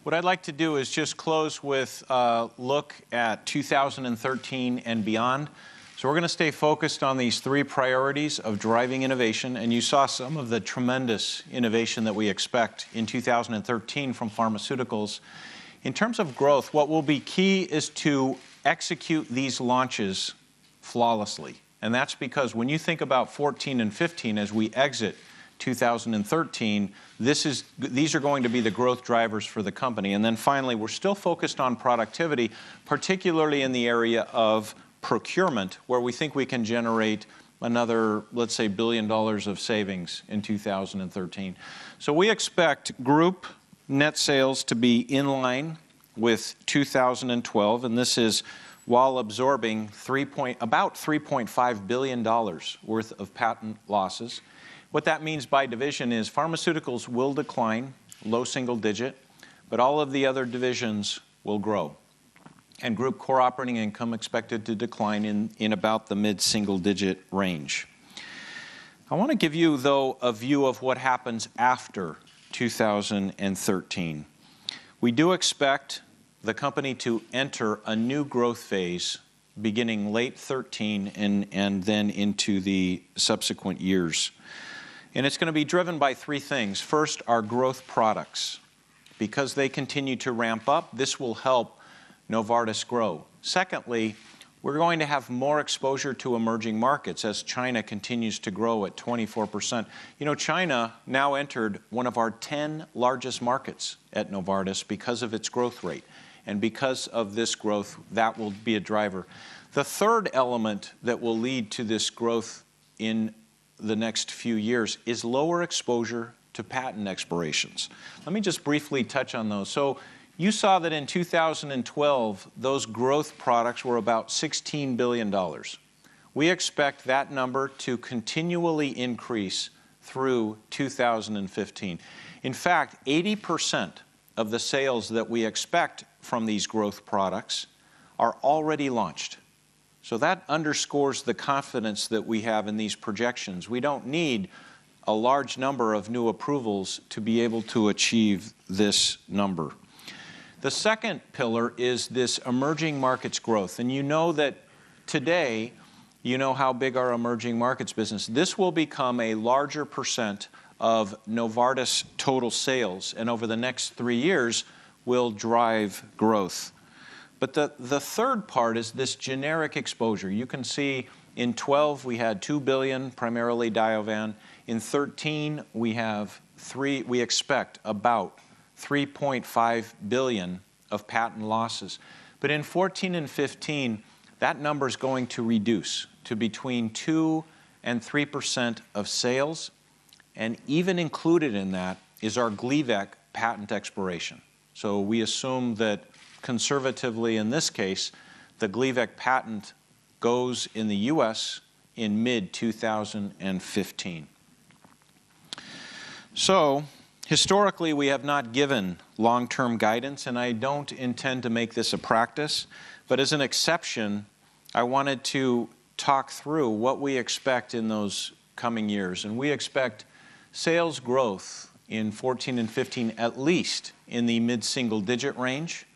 What I'd like to do is just close with a look at 2013 and beyond. So we're going to stay focused on these three priorities of driving innovation, and you saw some of the tremendous innovation that we expect in 2013 from pharmaceuticals. In terms of growth, what will be key is to execute these launches flawlessly. And that's because when you think about 14 and 15 as we exit 2013, these are going to be the growth drivers for the company. And then finally, we're still focused on productivity, particularly in the area of procurement, where we think we can generate another, let's say, $1 billion of savings in 2013. So we expect group net sales to be in line with 2012, and this is while absorbing about $3.5 billion worth of patent losses. What that means by division is pharmaceuticals will decline, low single digit, but all of the other divisions will grow. And group core operating income expected to decline in about the mid-single digit range. I want to give you, though, a view of what happens after 2013. We do expect the company to enter a new growth phase beginning late 13 and then into the subsequent years. And it's going to be driven by three things. First, our growth products. Because they continue to ramp up, this will help Novartis grow. Secondly, we're going to have more exposure to emerging markets as China continues to grow at 24%. You know, China now entered one of our 10 largest markets at Novartis because of its growth rate. And because of this growth, that will be a driver. The third element that will lead to this growth in the next few years is lower exposure to patent expirations. Let me just briefly touch on those. So you saw that in 2012, those growth products were about $16 billion. We expect that number to continually increase through 2015. In fact, 80% of the sales that we expect from these growth products are already launched. So that underscores the confidence that we have in these projections. We don't need a large number of new approvals to be able to achieve this number. The second pillar is this emerging markets growth. And you know that today, you know how big our emerging markets business. This will become a larger percent of Novartis total sales, and over the next 3 years will drive growth. But the third part is this generic exposure. You can see in 12 we had $2 billion, primarily Diovan. In 13 we expect about $3.5 billion of patent losses. But in 14 and 15, that number is going to reduce to between 2 and 3% of sales. And even included in that is our Gleevec patent expiration. So we assume that conservatively in this case, the Gleevec patent goes in the US in mid-2015. So historically, we have not given long-term guidance, and I don't intend to make this a practice. But as an exception, I wanted to talk through what we expect in those coming years. And we expect sales growth in 14 and 15 at least in the mid-single digit range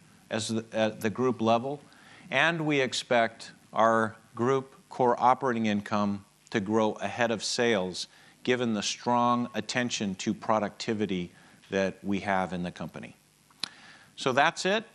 at the group level. And we expect our group core operating income to grow ahead of sales, given the strong attention to productivity that we have in the company. So that's it.